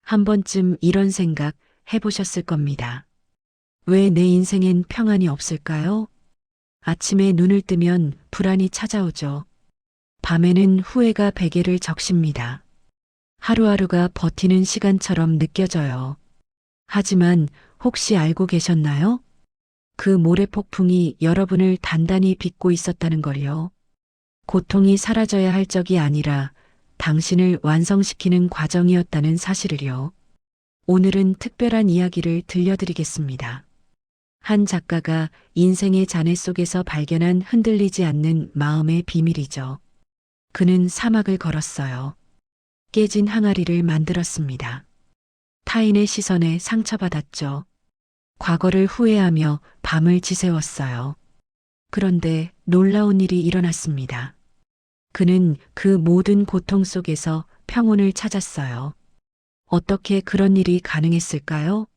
한 번쯤 이런 생각 해보셨을 겁니다. 왜 내 인생엔 평안이 없을까요? 아침에 눈을 뜨면 불안이 찾아오죠. 밤에는 후회가 베개를 적십니다. 하루하루가 버티는 시간처럼 느껴져요. 하지만 혹시 알고 계셨나요? 그 모래폭풍이 여러분을 단단히 빚고 있었다는 걸요. 고통이 사라져야 할 적이 아니라 당신을 완성시키는 과정이었다는 사실을요. 오늘은 특별한 이야기를 들려드리겠습니다. 한 작가가 인생의 잔해 속에서 발견한 흔들리지 않는 마음의 비밀이죠. 그는 사막을 걸었어요. 깨진 항아리를 만들었습니다. 타인의 시선에 상처받았죠. 과거를 후회하며 밤을 지새웠어요. 그런데 놀라운 일이 일어났습니다. 그는 그 모든 고통 속에서 평온을 찾았어요. 어떻게 그런 일이 가능했을까요?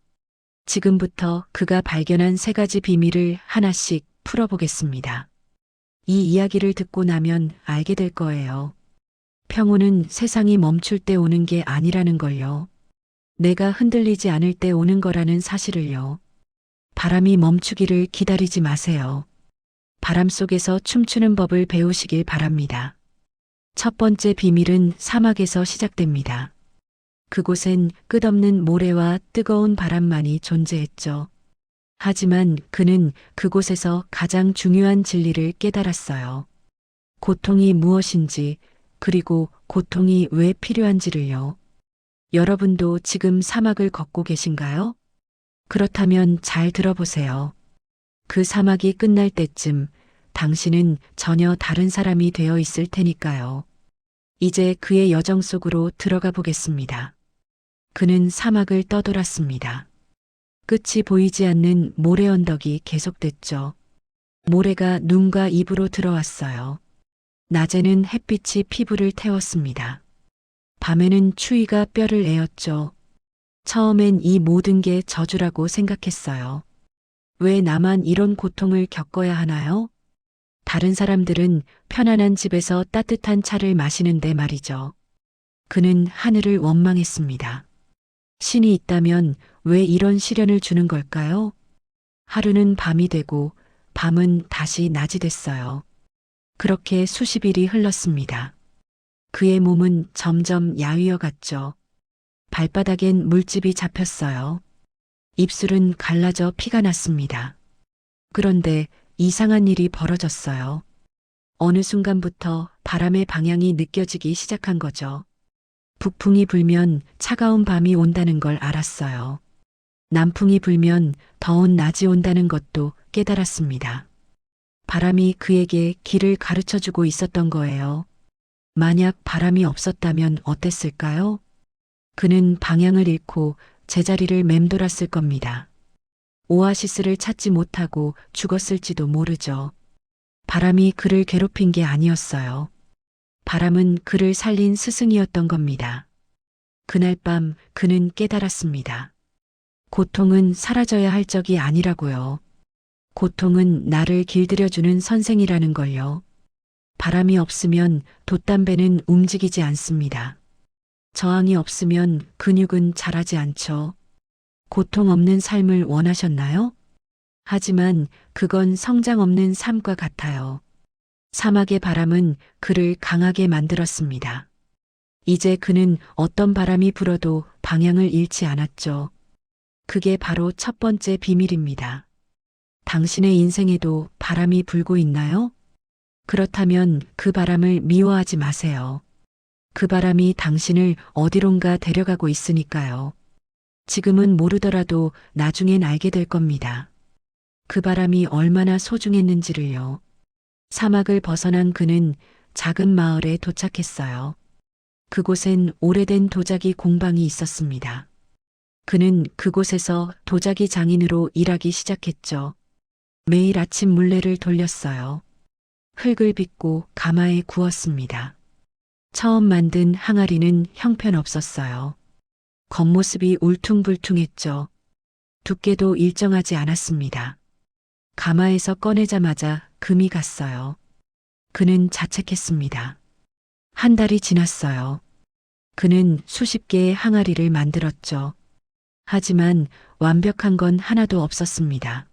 지금부터 그가 발견한 세 가지 비밀을 하나씩 풀어보겠습니다. 이 이야기를 듣고 나면 알게 될 거예요. 평온은 세상이 멈출 때 오는 게 아니라는 걸요. 내가 흔들리지 않을 때 오는 거라는 사실을요. 바람이 멈추기를 기다리지 마세요. 바람 속에서 춤추는 법을 배우시길 바랍니다. 첫 번째 비밀은 사막에서 시작됩니다. 그곳엔 끝없는 모래와 뜨거운 바람만이 존재했죠. 하지만 그는 그곳에서 가장 중요한 진리를 깨달았어요. 고통이 무엇인지, 그리고 고통이 왜 필요한지를요. 여러분도 지금 사막을 걷고 계신가요? 그렇다면 잘 들어보세요. 그 사막이 끝날 때쯤 당신은 전혀 다른 사람이 되어 있을 테니까요. 이제 그의 여정 속으로 들어가 보겠습니다. 그는 사막을 떠돌았습니다. 끝이 보이지 않는 모래 언덕이 계속됐죠. 모래가 눈과 입으로 들어왔어요. 낮에는 햇빛이 피부를 태웠습니다. 밤에는 추위가 뼈를 에었죠. 처음엔 이 모든 게 저주라고 생각했어요. 왜 나만 이런 고통을 겪어야 하나요? 다른 사람들은 편안한 집에서 따뜻한 차를 마시는데 말이죠. 그는 하늘을 원망했습니다. 신이 있다면 왜 이런 시련을 주는 걸까요? 하루는 밤이 되고 밤은 다시 낮이 됐어요. 그렇게 수십 일이 흘렀습니다. 그의 몸은 점점 야위어 갔죠. 발바닥엔 물집이 잡혔어요. 입술은 갈라져 피가 났습니다. 그런데 이상한 일이 벌어졌어요. 어느 순간부터 바람의 방향이 느껴지기 시작한 거죠. 북풍이 불면 차가운 밤이 온다는 걸 알았어요. 남풍이 불면 더운 낮이 온다는 것도 깨달았습니다. 바람이 그에게 길을 가르쳐 주고 있었던 거예요. 만약 바람이 없었다면 어땠을까요? 그는 방향을 잃고 제자리를 맴돌았을 겁니다. 오아시스를 찾지 못하고 죽었을지도 모르죠. 바람이 그를 괴롭힌 게 아니었어요. 바람은 그를 살린 스승이었던 겁니다. 그날 밤 그는 깨달았습니다. 고통은 사라져야 할 적이 아니라고요. 고통은 나를 길들여주는 선생이라는 걸요. 바람이 없으면 돛담배는 움직이지 않습니다. 저항이 없으면 근육은 자라지 않죠. 고통 없는 삶을 원하셨나요? 하지만 그건 성장 없는 삶과 같아요. 사막의 바람은 그를 강하게 만들었습니다. 이제 그는 어떤 바람이 불어도 방향을 잃지 않았죠. 그게 바로 첫 번째 비밀입니다. 당신의 인생에도 바람이 불고 있나요? 그렇다면 그 바람을 미워하지 마세요. 그 바람이 당신을 어디론가 데려가고 있으니까요. 지금은 모르더라도 나중엔 알게 될 겁니다. 그 바람이 얼마나 소중했는지를요. 사막을 벗어난 그는 작은 마을에 도착했어요. 그곳엔 오래된 도자기 공방이 있었습니다. 그는 그곳에서 도자기 장인으로 일하기 시작했죠. 매일 아침 물레를 돌렸어요. 흙을 빚고 가마에 구웠습니다. 처음 만든 항아리는 형편없었어요. 겉모습이 울퉁불퉁했죠. 두께도 일정하지 않았습니다. 가마에서 꺼내자마자 금이 갔어요. 그는 자책했습니다. 한 달이 지났어요. 그는 수십 개의 항아리를 만들었죠. 하지만 완벽한 건 하나도 없었습니다.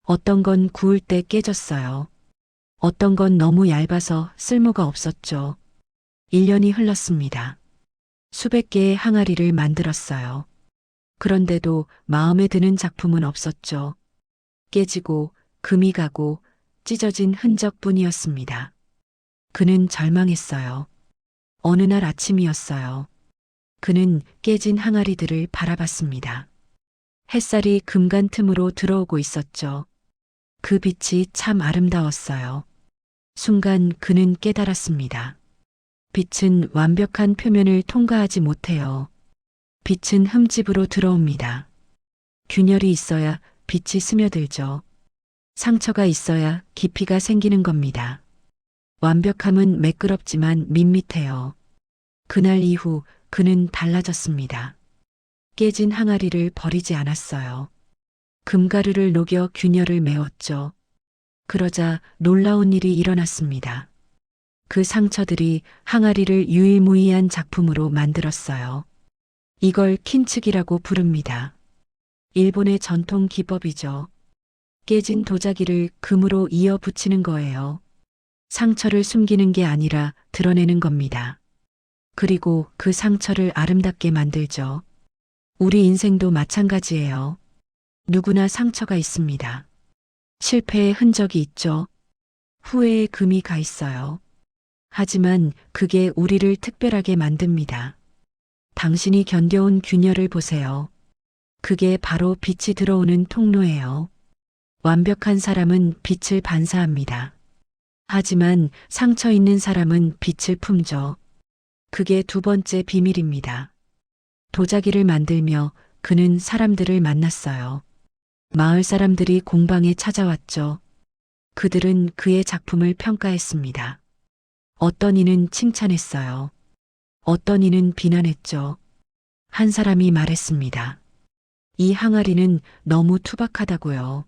어떤 건 구울 때 깨졌어요. 어떤 건 너무 얇아서 쓸모가 없었죠. 1년이 흘렀습니다. 수백 개의 항아리를 만들었어요. 그런데도 마음에 드는 작품은 없었죠. 깨지고 금이 가고 찢어진 흔적뿐이었습니다. 그는 절망했어요. 어느 날 아침이었어요. 그는 깨진 항아리들을 바라봤습니다. 햇살이 금간 틈으로 들어오고 있었죠. 그 빛이 참 아름다웠어요. 순간 그는 깨달았습니다. 빛은 완벽한 표면을 통과하지 못해요. 빛은 흠집으로 들어옵니다. 균열이 있어야 빛이 스며들죠. 상처가 있어야 깊이가 생기는 겁니다. 완벽함은 매끄럽지만 밋밋해요. 그날 이후 그는 달라졌습니다. 깨진 항아리를 버리지 않았어요. 금가루를 녹여 균열을 메웠죠. 그러자 놀라운 일이 일어났습니다. 그 상처들이 항아리를 유일무이한 작품으로 만들었어요. 이걸 킨츠기라고 부릅니다. 일본의 전통 기법이죠. 깨진 도자기를 금으로 이어 붙이는 거예요. 상처를 숨기는 게 아니라 드러내는 겁니다. 그리고 그 상처를 아름답게 만들죠. 우리 인생도 마찬가지예요. 누구나 상처가 있습니다. 실패의 흔적이 있죠. 후회의 금이 가 있어요. 하지만 그게 우리를 특별하게 만듭니다. 당신이 견뎌온 균열을 보세요. 그게 바로 빛이 들어오는 통로예요. 완벽한 사람은 빛을 반사합니다. 하지만 상처 있는 사람은 빛을 품죠. 그게 두 번째 비밀입니다. 도자기를 만들며 그는 사람들을 만났어요. 마을 사람들이 공방에 찾아왔죠. 그들은 그의 작품을 평가했습니다. 어떤 이는 칭찬했어요. 어떤 이는 비난했죠. 한 사람이 말했습니다. 이 항아리는 너무 투박하다고요.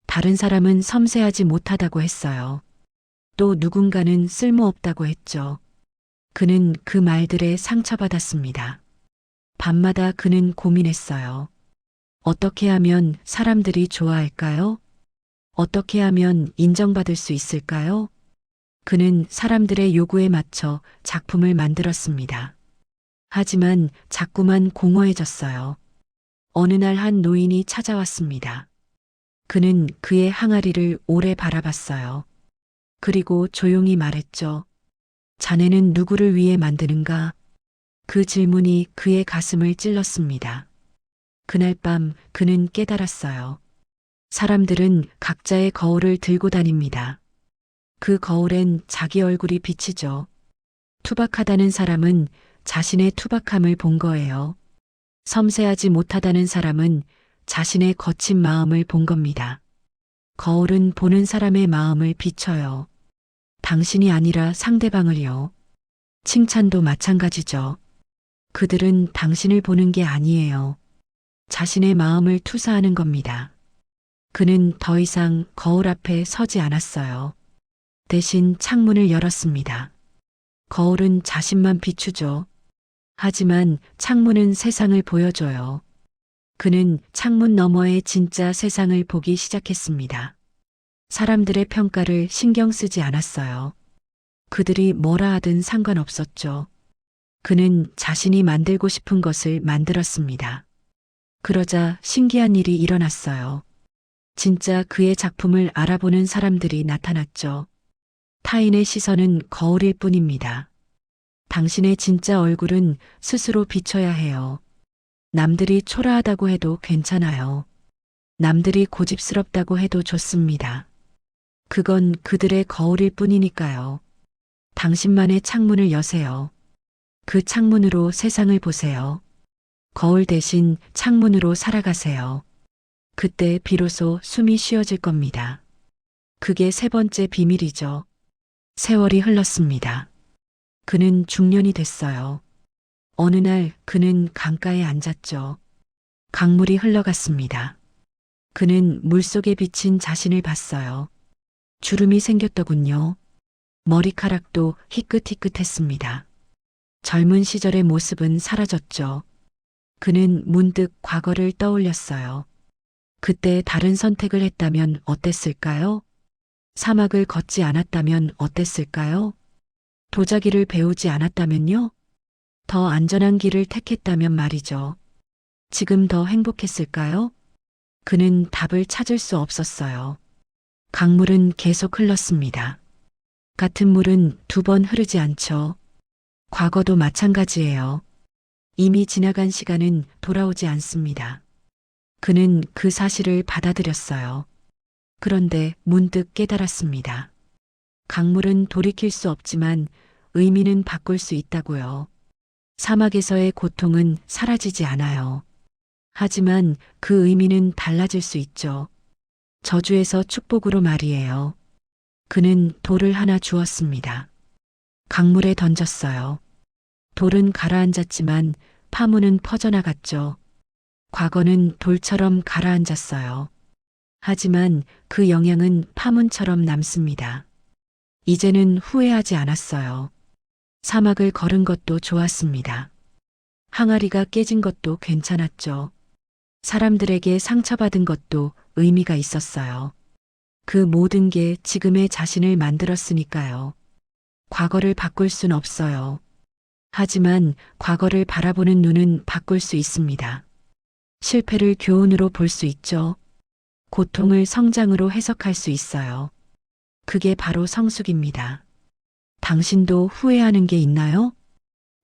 다른 사람은 섬세하지 못하다고 했어요. 또 누군가는 쓸모없다고 했죠. 그는 그 말들에 상처받았습니다. 밤마다 그는 고민했어요. 어떻게 하면 사람들이 좋아할까요? 어떻게 하면 인정받을 수 있을까요? 그는 사람들의 요구에 맞춰 작품을 만들었습니다. 하지만 자꾸만 공허해졌어요. 어느 날 한 노인이 찾아왔습니다. 그는 그의 항아리를 오래 바라봤어요. 그리고 조용히 말했죠. 자네는 누구를 위해 만드는가? 그 질문이 그의 가슴을 찔렀습니다. 그날 밤 그는 깨달았어요. 사람들은 각자의 거울을 들고 다닙니다. 그 거울엔 자기 얼굴이 비치죠. 투박하다는 사람은 자신의 투박함을 본 거예요. 섬세하지 못하다는 사람은 자신의 거친 마음을 본 겁니다. 거울은 보는 사람의 마음을 비춰요. 당신이 아니라 상대방을요. 칭찬도 마찬가지죠. 그들은 당신을 보는 게 아니에요. 자신의 마음을 투사하는 겁니다. 그는 더 이상 거울 앞에 서지 않았어요. 대신 창문을 열었습니다. 거울은 자신만 비추죠. 하지만 창문은 세상을 보여줘요. 그는 창문 너머의 진짜 세상을 보기 시작했습니다. 사람들의 평가를 신경 쓰지 않았어요. 그들이 뭐라 하든 상관없었죠. 그는 자신이 만들고 싶은 것을 만들었습니다. 그러자 신기한 일이 일어났어요. 진짜 그의 작품을 알아보는 사람들이 나타났죠. 타인의 시선은 거울일 뿐입니다. 당신의 진짜 얼굴은 스스로 비춰야 해요. 남들이 초라하다고 해도 괜찮아요. 남들이 고집스럽다고 해도 좋습니다. 그건 그들의 거울일 뿐이니까요. 당신만의 창문을 여세요. 그 창문으로 세상을 보세요. 거울 대신 창문으로 살아가세요. 그때 비로소 숨이 쉬어질 겁니다. 그게 세 번째 비밀이죠. 세월이 흘렀습니다. 그는 중년이 됐어요. 어느 날 그는 강가에 앉았죠. 강물이 흘러갔습니다. 그는 물속에 비친 자신을 봤어요. 주름이 생겼더군요. 머리카락도 희끗희끗했습니다. 젊은 시절의 모습은 사라졌죠. 그는 문득 과거를 떠올렸어요. 그때 다른 선택을 했다면 어땠을까요? 사막을 걷지 않았다면 어땠을까요? 도자기를 배우지 않았다면요? 더 안전한 길을 택했다면 말이죠. 지금 더 행복했을까요? 그는 답을 찾을 수 없었어요. 강물은 계속 흘렀습니다. 같은 물은 두 번 흐르지 않죠. 과거도 마찬가지예요. 이미 지나간 시간은 돌아오지 않습니다. 그는 그 사실을 받아들였어요. 그런데 문득 깨달았습니다. 강물은 돌이킬 수 없지만 의미는 바꿀 수 있다고요. 사막에서의 고통은 사라지지 않아요. 하지만 그 의미는 달라질 수 있죠. 저주에서 축복으로 말이에요. 그는 돌을 하나 주었습니다. 강물에 던졌어요. 돌은 가라앉았지만 파문은 퍼져나갔죠. 과거는 돌처럼 가라앉았어요. 하지만 그 영향은 파문처럼 남습니다. 이제는 후회하지 않았어요. 사막을 걸은 것도 좋았습니다. 항아리가 깨진 것도 괜찮았죠. 사람들에게 상처받은 것도 의미가 있었어요. 그 모든 게 지금의 자신을 만들었으니까요. 과거를 바꿀 순 없어요. 하지만 과거를 바라보는 눈은 바꿀 수 있습니다. 실패를 교훈으로 볼 수 있죠. 고통을 성장으로 해석할 수 있어요. 그게 바로 성숙입니다. 당신도 후회하는 게 있나요?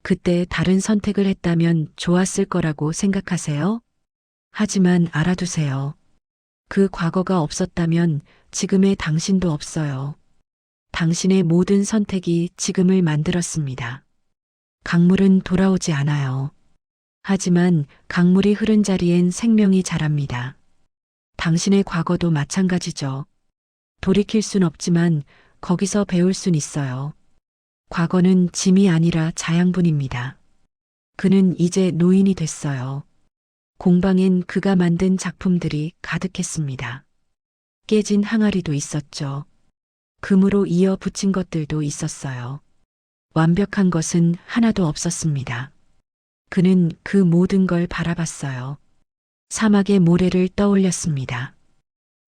그때 다른 선택을 했다면 좋았을 거라고 생각하세요? 하지만 알아두세요. 그 과거가 없었다면 지금의 당신도 없어요. 당신의 모든 선택이 지금을 만들었습니다. 강물은 돌아오지 않아요. 하지만 강물이 흐른 자리엔 생명이 자랍니다. 당신의 과거도 마찬가지죠. 돌이킬 순 없지만 거기서 배울 순 있어요. 과거는 짐이 아니라 자양분입니다. 그는 이제 노인이 됐어요. 공방엔 그가 만든 작품들이 가득했습니다. 깨진 항아리도 있었죠. 금으로 이어 붙인 것들도 있었어요. 완벽한 것은 하나도 없었습니다. 그는 그 모든 걸 바라봤어요. 사막의 모래를 떠올렸습니다.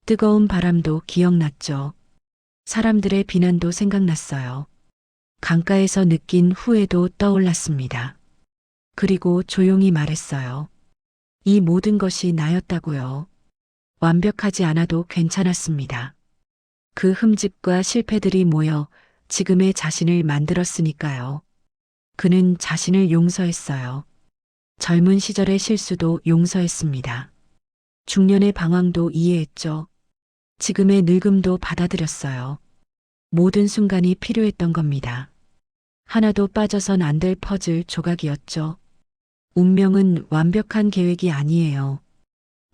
뜨거운 바람도 기억났죠. 사람들의 비난도 생각났어요. 강가에서 느낀 후회도 떠올랐습니다. 그리고 조용히 말했어요. 이 모든 것이 나였다고요. 완벽하지 않아도 괜찮았습니다. 그 흠집과 실패들이 모여 지금의 자신을 만들었으니까요. 그는 자신을 용서했어요. 젊은 시절의 실수도 용서했습니다. 중년의 방황도 이해했죠. 지금의 늙음도 받아들였어요. 모든 순간이 필요했던 겁니다. 하나도 빠져선 안 될 퍼즐 조각이었죠. 운명은 완벽한 계획이 아니에요.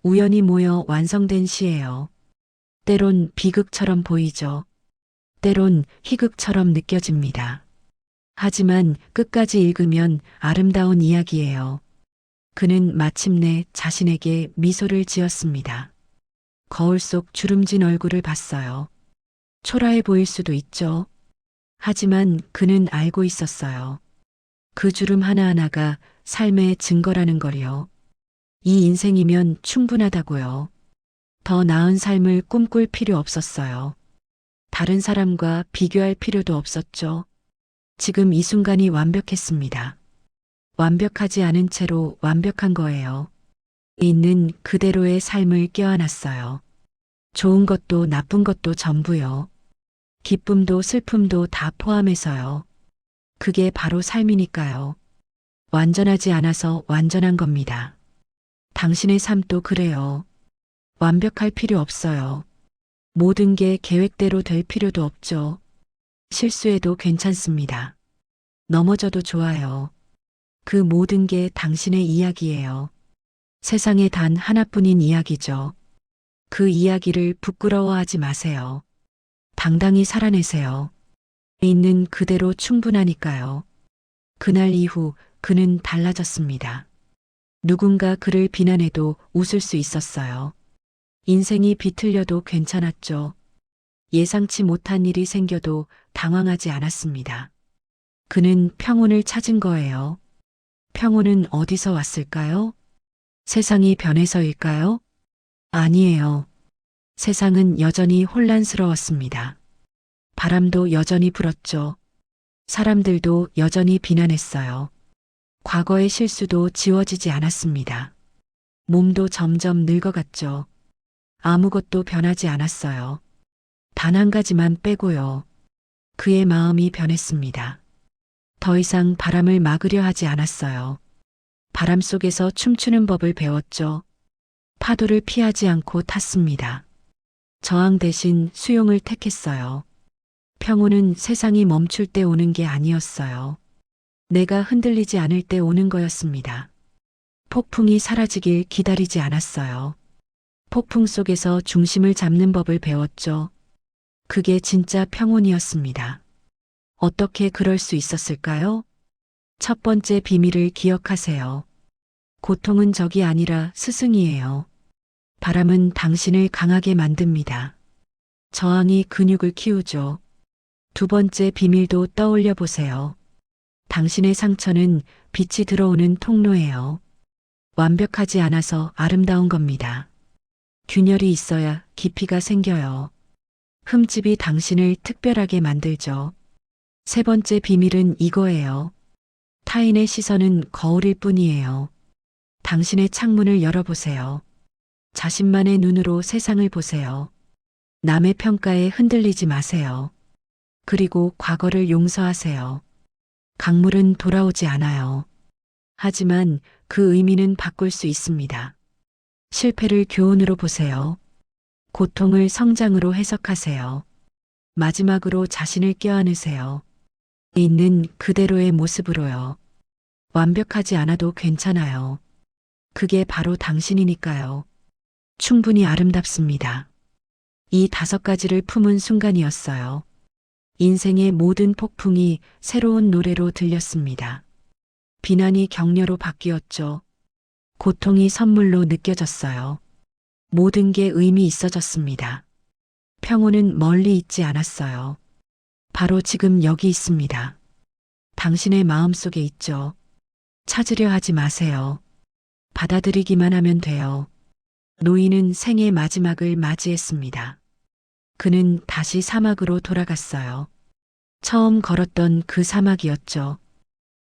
우연히 모여 완성된 시예요. 때론 비극처럼 보이죠. 때론 희극처럼 느껴집니다. 하지만 끝까지 읽으면 아름다운 이야기예요. 그는 마침내 자신에게 미소를 지었습니다. 거울 속 주름진 얼굴을 봤어요. 초라해 보일 수도 있죠. 하지만 그는 알고 있었어요. 그 주름 하나하나가 삶의 증거라는 걸요. 이 인생이면 충분하다고요. 더 나은 삶을 꿈꿀 필요 없었어요. 다른 사람과 비교할 필요도 없었죠. 지금 이 순간이 완벽했습니다. 완벽하지 않은 채로 완벽한 거예요. 있는 그대로의 삶을 껴안았어요. 좋은 것도 나쁜 것도 전부요. 기쁨도 슬픔도 다 포함해서요. 그게 바로 삶이니까요. 완전하지 않아서 완전한 겁니다. 당신의 삶도 그래요. 완벽할 필요 없어요. 모든 게 계획대로 될 필요도 없죠. 실수해도 괜찮습니다. 넘어져도 좋아요. 그 모든 게 당신의 이야기예요. 세상에 단 하나뿐인 이야기죠. 그 이야기를 부끄러워하지 마세요. 당당히 살아내세요. 있는 그대로 충분하니까요. 그날 이후 그는 달라졌습니다. 누군가 그를 비난해도 웃을 수 있었어요. 인생이 비틀려도 괜찮았죠. 예상치 못한 일이 생겨도 당황하지 않았습니다. 그는 평온을 찾은 거예요. 평온은 어디서 왔을까요? 세상이 변해서일까요? 아니에요. 세상은 여전히 혼란스러웠습니다. 바람도 여전히 불었죠. 사람들도 여전히 비난했어요. 과거의 실수도 지워지지 않았습니다. 몸도 점점 늙어갔죠. 아무것도 변하지 않았어요. 단 한 가지만 빼고요. 그의 마음이 변했습니다. 더 이상 바람을 막으려 하지 않았어요. 바람 속에서 춤추는 법을 배웠죠. 파도를 피하지 않고 탔습니다. 저항 대신 수용을 택했어요. 평온은 세상이 멈출 때 오는 게 아니었어요. 내가 흔들리지 않을 때 오는 거였습니다. 폭풍이 사라지길 기다리지 않았어요. 폭풍 속에서 중심을 잡는 법을 배웠죠. 그게 진짜 평온이었습니다. 어떻게 그럴 수 있었을까요? 첫 번째 비밀을 기억하세요. 고통은 적이 아니라 스승이에요. 바람은 당신을 강하게 만듭니다. 저항이 근육을 키우죠. 두 번째 비밀도 떠올려 보세요. 당신의 상처는 빛이 들어오는 통로예요. 완벽하지 않아서 아름다운 겁니다. 균열이 있어야 깊이가 생겨요. 흠집이 당신을 특별하게 만들죠. 세 번째 비밀은 이거예요. 타인의 시선은 거울일 뿐이에요. 당신의 창문을 열어보세요. 자신만의 눈으로 세상을 보세요. 남의 평가에 흔들리지 마세요. 그리고 과거를 용서하세요. 강물은 돌아오지 않아요. 하지만 그 의미는 바꿀 수 있습니다. 실패를 교훈으로 보세요. 고통을 성장으로 해석하세요. 마지막으로 자신을 껴안으세요. 있는 그대로의 모습으로요. 완벽하지 않아도 괜찮아요. 그게 바로 당신이니까요. 충분히 아름답습니다. 이 5가지를 품은 순간이었어요. 인생의 모든 폭풍이 새로운 노래로 들렸습니다. 비난이 격려로 바뀌었죠. 고통이 선물로 느껴졌어요. 모든 게 의미 있어졌습니다. 평온은 멀리 있지 않았어요. 바로 지금 여기 있습니다. 당신의 마음속에 있죠. 찾으려 하지 마세요. 받아들이기만 하면 돼요. 노인은 생의 마지막을 맞이했습니다. 그는 다시 사막으로 돌아갔어요. 처음 걸었던 그 사막이었죠.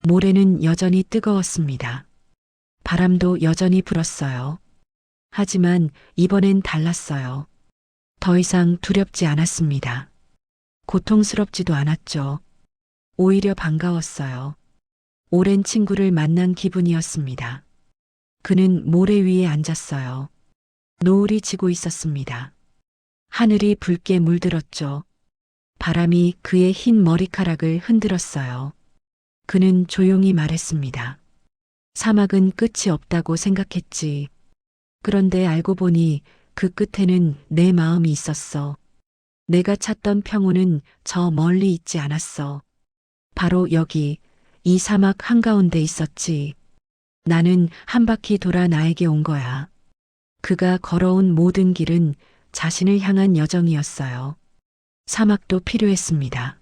모래는 여전히 뜨거웠습니다. 바람도 여전히 불었어요. 하지만 이번엔 달랐어요. 더 이상 두렵지 않았습니다. 고통스럽지도 않았죠. 오히려 반가웠어요. 오랜 친구를 만난 기분이었습니다. 그는 모래 위에 앉았어요. 노을이 지고 있었습니다. 하늘이 붉게 물들었죠. 바람이 그의 흰 머리카락을 흔들었어요. 그는 조용히 말했습니다. 사막은 끝이 없다고 생각했지. 그런데 알고 보니 그 끝에는 내 마음이 있었어. 내가 찾던 평온은 저 멀리 있지 않았어. 바로 여기, 이 사막 한가운데 있었지. 나는 한 바퀴 돌아 나에게 온 거야. 그가 걸어온 모든 길은 자신을 향한 여정이었어요. 사막도 필요했습니다.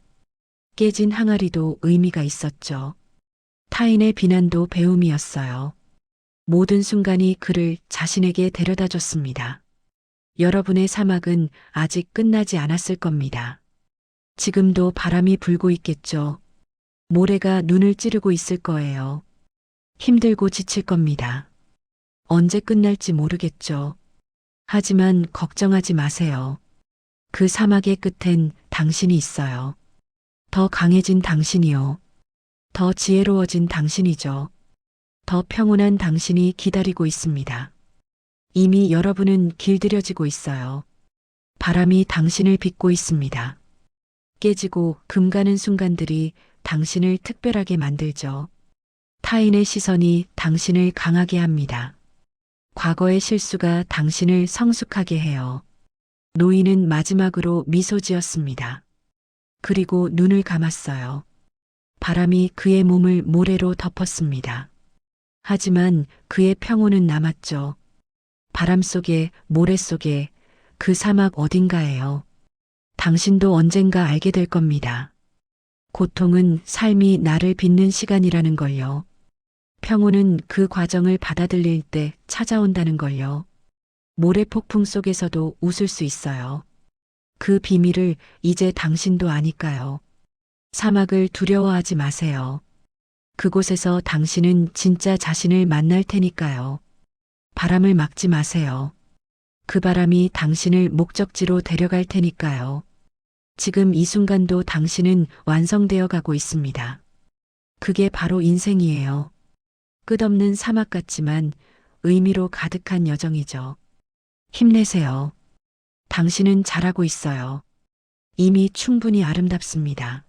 깨진 항아리도 의미가 있었죠. 타인의 비난도 배움이었어요. 모든 순간이 그를 자신에게 데려다 줬습니다. 여러분의 사막은 아직 끝나지 않았을 겁니다. 지금도 바람이 불고 있겠죠. 모래가 눈을 찌르고 있을 거예요. 힘들고 지칠 겁니다. 언제 끝날지 모르겠죠. 하지만 걱정하지 마세요. 그 사막의 끝엔 당신이 있어요. 더 강해진 당신이요. 더 지혜로워진 당신이죠. 더 평온한 당신이 기다리고 있습니다. 이미 여러분은 길들여지고 있어요. 바람이 당신을 빚고 있습니다. 깨지고 금가는 순간들이 당신을 특별하게 만들죠. 타인의 시선이 당신을 강하게 합니다. 과거의 실수가 당신을 성숙하게 해요. 노인은 마지막으로 미소 지었습니다. 그리고 눈을 감았어요. 바람이 그의 몸을 모래로 덮었습니다. 하지만 그의 평온은 남았죠. 바람 속에, 모래 속에, 그 사막 어딘가에요. 당신도 언젠가 알게 될 겁니다. 고통은 삶이 나를 빚는 시간이라는 걸요. 평온은 그 과정을 받아들일 때 찾아온다는 걸요. 모래폭풍 속에서도 웃을 수 있어요. 그 비밀을 이제 당신도 아니까요. 사막을 두려워하지 마세요. 그곳에서 당신은 진짜 자신을 만날 테니까요. 바람을 막지 마세요. 그 바람이 당신을 목적지로 데려갈 테니까요. 지금 이 순간도 당신은 완성되어 가고 있습니다. 그게 바로 인생이에요. 끝없는 사막 같지만 의미로 가득한 여정이죠. 힘내세요. 당신은 잘하고 있어요. 이미 충분히 아름답습니다.